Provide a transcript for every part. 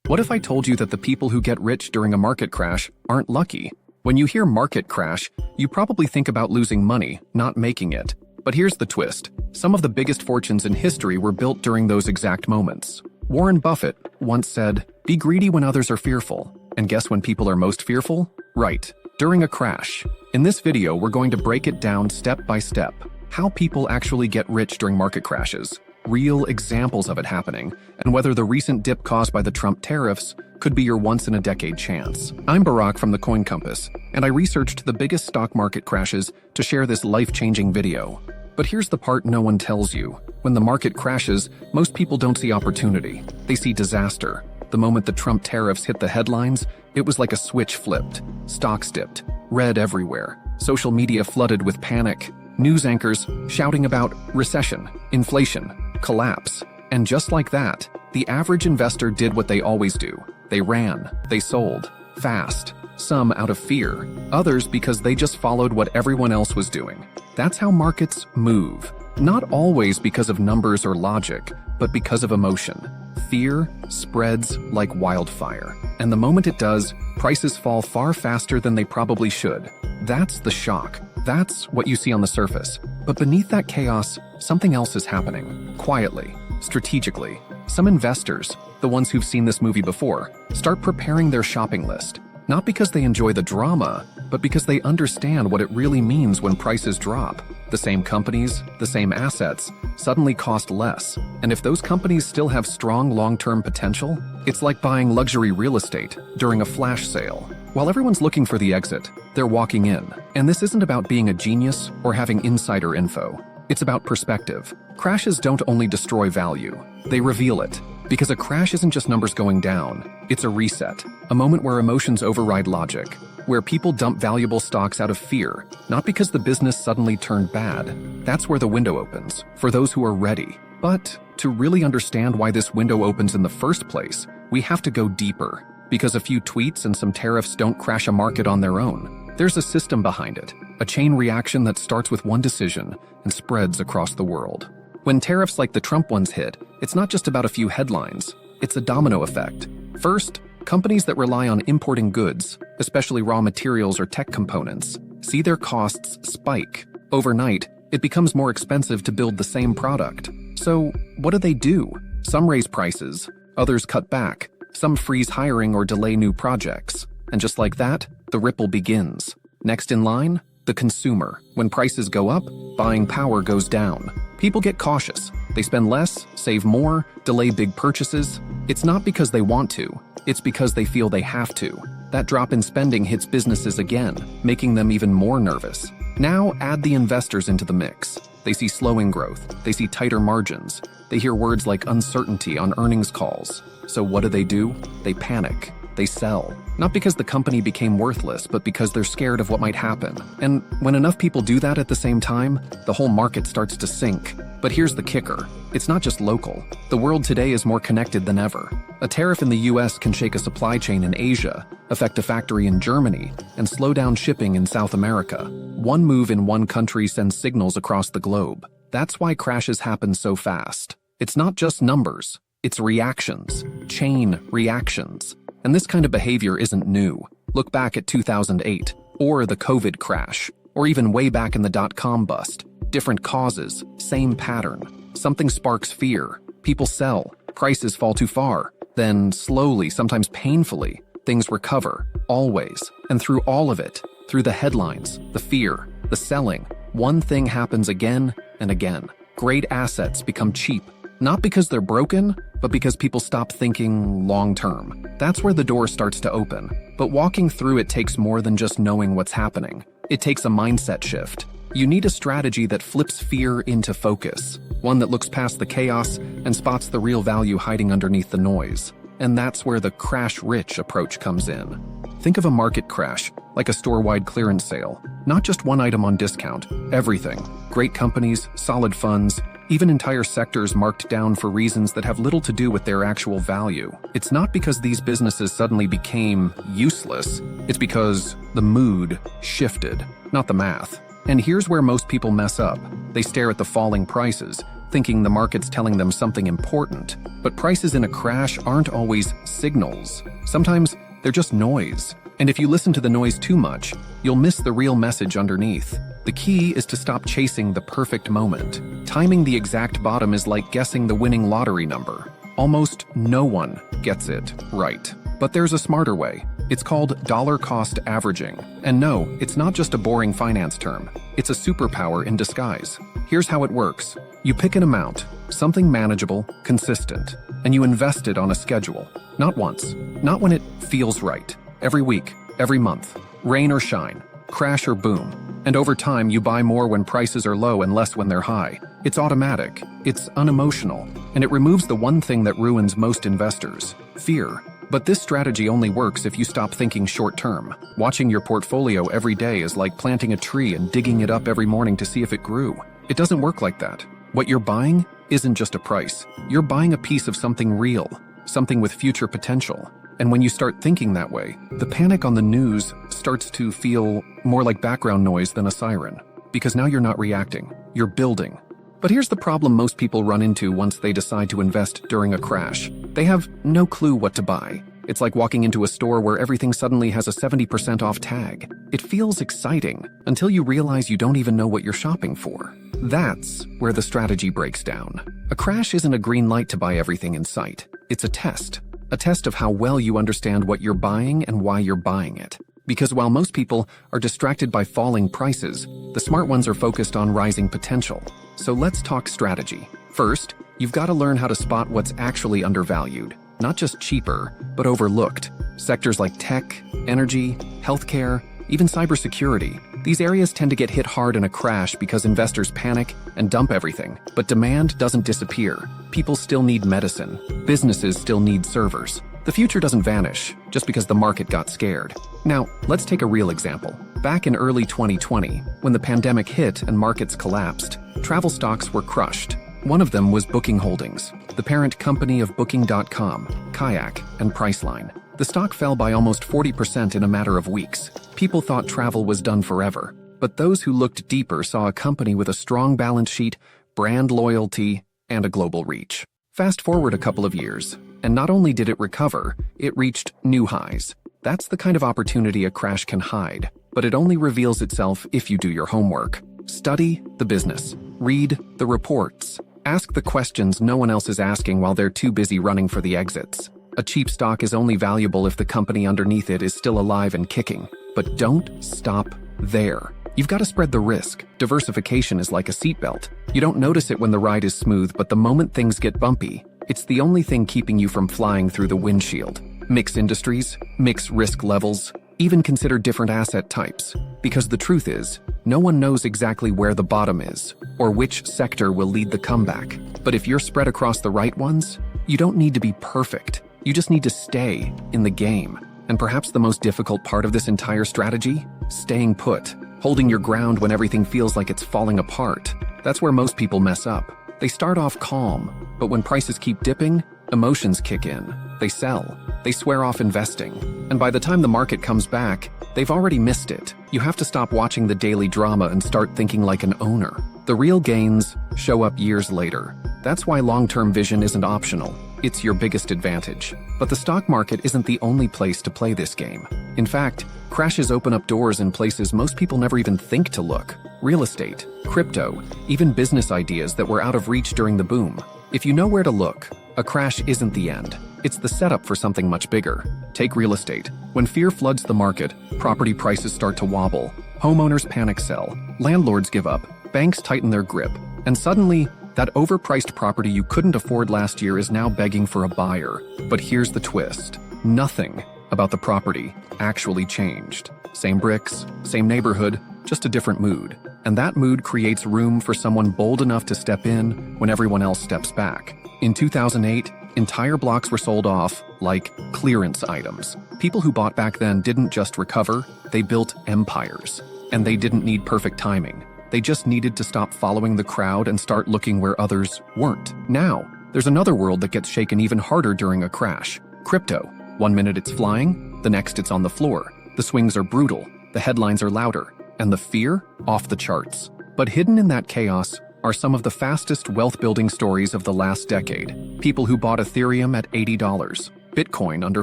What if I told you that the people who get rich during a market crash aren't lucky? When you hear market crash, you probably think about losing money, not making it. But here's the twist. Some of the biggest fortunes in history were built during those exact moments. Warren Buffett once said, "Be greedy when others are fearful." And guess when people are most fearful? Right, during a crash. In this video, we're going to break it down step by step. How people actually get rich during market crashes, real examples of it happening, and whether the recent dip caused by the Trump tariffs could be your once-in-a-decade chance. I'm Barack from the Coin Compass, and I researched the biggest stock market crashes to share this life-changing video. But here's the part no one tells you. When the market crashes, most people don't see opportunity. They see disaster. The moment the Trump tariffs hit the headlines, it was like a switch flipped. Stocks dipped. Red everywhere. Social media flooded with panic. News anchors shouting about recession, inflation, collapse. And just like that, the average investor did what they always do. They ran. They sold. Fast. Some out of fear. Others because they just followed what everyone else was doing. That's how markets move. Not always because of numbers or logic, but because of emotion. Fear spreads like wildfire. And the moment it does, prices fall far faster than they probably should. That's the shock. That's what you see on the surface. But beneath that chaos, something else is happening. Quietly, strategically. Some investors, the ones who've seen this movie before, start preparing their shopping list. Not because they enjoy the drama, but because they understand what it really means when prices drop. The same companies, the same assets, suddenly cost less. And if those companies still have strong long-term potential, it's like buying luxury real estate during a flash sale. While everyone's looking for the exit, they're walking in. And this isn't about being a genius or having insider info. It's about perspective. Crashes don't only destroy value, they reveal it. Because a crash isn't just numbers going down, it's a reset. A moment where emotions override logic, where people dump valuable stocks out of fear, not because the business suddenly turned bad. That's where the window opens, for those who are ready. But to really understand why this window opens in the first place, we have to go deeper. Because a few tweets and some tariffs don't crash a market on their own. There's a system behind it, a chain reaction that starts with one decision and spreads across the world. When tariffs like the Trump ones hit, it's not just about a few headlines, it's a domino effect. First, companies that rely on importing goods, especially raw materials or tech components, see their costs spike. Overnight, it becomes more expensive to build the same product. So, what do? Some raise prices, others cut back, some freeze hiring or delay new projects. And just like that, the ripple begins. Next in line, the consumer. When prices go up, buying power goes down. People get cautious. They spend less, save more, delay big purchases. It's not because they want to. It's because they feel they have to. That drop in spending hits businesses again, making them even more nervous. Now add the investors into the mix. They see slowing growth. They see tighter margins. They hear words like uncertainty on earnings calls. So what do? They panic. They sell. Not because the company became worthless, but because they're scared of what might happen. And when enough people do that at the same time, the whole market starts to sink. But here's the kicker. It's not just local. The world today is more connected than ever. A tariff in the US can shake a supply chain in Asia, affect a factory in Germany, and slow down shipping in South America. One move in one country sends signals across the globe. That's why crashes happen so fast. It's not just numbers. It's reactions. Chain reactions. And this kind of behavior isn't new. Look back at 2008, or the COVID crash, or even way back in the dot-com bust. Different causes, same pattern. Something sparks fear. People sell. Prices fall too far. Then slowly, sometimes painfully, things recover. Always. And through all of it, through the headlines, the fear, the selling, one thing happens again and again. Great assets become cheap. Not because they're broken, but because people stop thinking long-term. That's where the door starts to open. But walking through it takes more than just knowing what's happening. It takes a mindset shift. You need a strategy that flips fear into focus, one that looks past the chaos and spots the real value hiding underneath the noise. And that's where the crash-rich approach comes in. Think of a market crash, like a store-wide clearance sale. Not just one item on discount, everything. Great companies, solid funds, even entire sectors marked down for reasons that have little to do with their actual value. It's not because these businesses suddenly became useless. It's because the mood shifted, not the math. And here's where most people mess up. They stare at the falling prices, thinking the market's telling them something important. But prices in a crash aren't always signals. Sometimes they're just noise. And if you listen to the noise too much, you'll miss the real message underneath. The key is to stop chasing the perfect moment. Timing the exact bottom is like guessing the winning lottery number. Almost no one gets it right. But there's a smarter way. It's called dollar cost averaging. And no, it's not just a boring finance term. It's a superpower in disguise. Here's how it works. You pick an amount, something manageable, consistent, and you invest it on a schedule. Not once, not when it feels right. Every week, every month, rain or shine, crash or boom. And over time, you buy more when prices are low and less when they're high. It's automatic, it's unemotional, and it removes the one thing that ruins most investors: fear. But this strategy only works if you stop thinking short-term. Watching your portfolio every day is like planting a tree and digging it up every morning to see if it grew. It doesn't work like that. What you're buying isn't just a price. You're buying a piece of something real, something with future potential. And when you start thinking that way, the panic on the news starts to feel more like background noise than a siren. Because now you're not reacting, you're building. But here's the problem most people run into once they decide to invest during a crash. They have no clue what to buy. It's like walking into a store where everything suddenly has a 70% off tag. It feels exciting until you realize you don't even know what you're shopping for. That's where the strategy breaks down. A crash isn't a green light to buy everything in sight. It's a test. A test of how well you understand what you're buying and why you're buying it. Because while most people are distracted by falling prices, the smart ones are focused on rising potential. So let's talk strategy. First, you've got to learn how to spot what's actually undervalued, not just cheaper, but overlooked. Sectors like tech, energy, healthcare, even cybersecurity. These areas tend to get hit hard in a crash because investors panic and dump everything. But demand doesn't disappear. People still need medicine. Businesses still need servers. The future doesn't vanish just because the market got scared. Now, let's take a real example. Back in early 2020, when the pandemic hit and markets collapsed, travel stocks were crushed. One of them was Booking Holdings, the parent company of Booking.com, Kayak, and Priceline. The stock fell by almost 40% in a matter of weeks. People thought travel was done forever. But those who looked deeper saw a company with a strong balance sheet, brand loyalty, and a global reach. Fast forward a couple of years, and not only did it recover, it reached new highs. That's the kind of opportunity a crash can hide, but it only reveals itself if you do your homework. Study the business. Read the reports. Ask the questions no one else is asking while they're too busy running for the exits. A cheap stock is only valuable if the company underneath it is still alive and kicking. But don't stop there. You've got to spread the risk. Diversification is like a seatbelt. You don't notice it when the ride is smooth, but the moment things get bumpy, it's the only thing keeping you from flying through the windshield. Mix industries, mix risk levels, even consider different asset types. Because the truth is, no one knows exactly where the bottom is, or which sector will lead the comeback. But if you're spread across the right ones, you don't need to be perfect. You just need to stay in the game. And perhaps the most difficult part of this entire strategy? Staying put. Holding your ground when everything feels like it's falling apart. That's where most people mess up. They start off calm, but when prices keep dipping, emotions kick in. They sell. They swear off investing. And by the time the market comes back, they've already missed it. You have to stop watching the daily drama and start thinking like an owner. The real gains show up years later. That's why long-term vision isn't optional. It's your biggest advantage. But the stock market isn't the only place to play this game. In fact, crashes open up doors in places most people never even think to look. Real estate, crypto, even business ideas that were out of reach during the boom. If you know where to look, a crash isn't the end. It's the setup for something much bigger. Take real estate. When fear floods the market, property prices start to wobble. Homeowners panic sell. Landlords give up. Banks tighten their grip. And suddenly, that overpriced property you couldn't afford last year is now begging for a buyer. But here's the twist. Nothing about the property actually changed. Same bricks, same neighborhood, just a different mood. And that mood creates room for someone bold enough to step in when everyone else steps back. In 2008, entire blocks were sold off like clearance items. People who bought back then didn't just recover, they built empires. And they didn't need perfect timing. They just needed to stop following the crowd and start looking where others weren't. Now, there's another world that gets shaken even harder during a crash. Crypto. One minute it's flying, the next it's on the floor. The swings are brutal, the headlines are louder, and the fear off the charts. But hidden in that chaos are some of the fastest wealth-building stories of the last decade. People who bought Ethereum at $80, Bitcoin under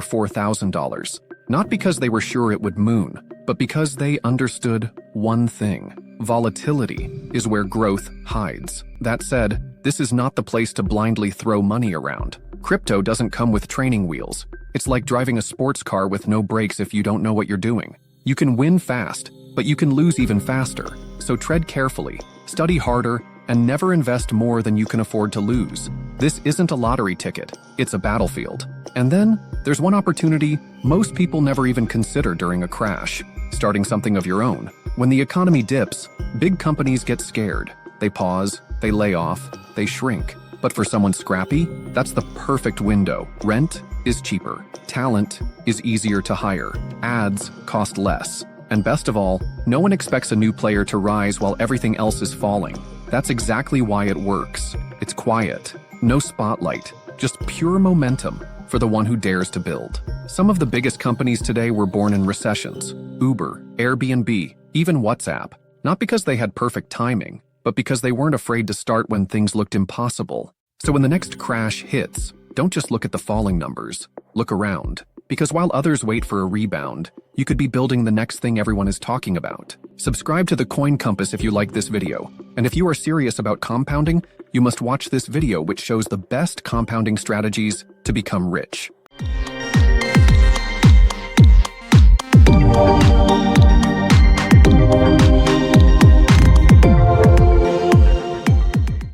$4,000. Not because they were sure it would moon, but because they understood one thing. Volatility is where growth hides. That said, this is not the place to blindly throw money around. Crypto doesn't come with training wheels. It's like driving a sports car with no brakes if you don't know what you're doing. You can win fast, but you can lose even faster. So tread carefully, study harder, and never invest more than you can afford to lose. This isn't a lottery ticket, it's a battlefield. And then, there's one opportunity most people never even consider during a crash: starting something of your own. When the economy dips, big companies get scared. They pause, they lay off, they shrink. But for someone scrappy, that's the perfect window. Rent is cheaper. Talent is easier to hire. Ads cost less. And best of all, no one expects a new player to rise while everything else is falling. That's exactly why it works. It's quiet, no spotlight, just pure momentum for the one who dares to build. Some of the biggest companies today were born in recessions. Uber, Airbnb, even WhatsApp. Not because they had perfect timing, but because they weren't afraid to start when things looked impossible. So when the next crash hits, don't just look at the falling numbers. Look around. Because while others wait for a rebound, you could be building the next thing everyone is talking about. Subscribe to the Coin Compass if you like this video. And if you are serious about compounding, you must watch this video, which shows the best compounding strategies to become rich.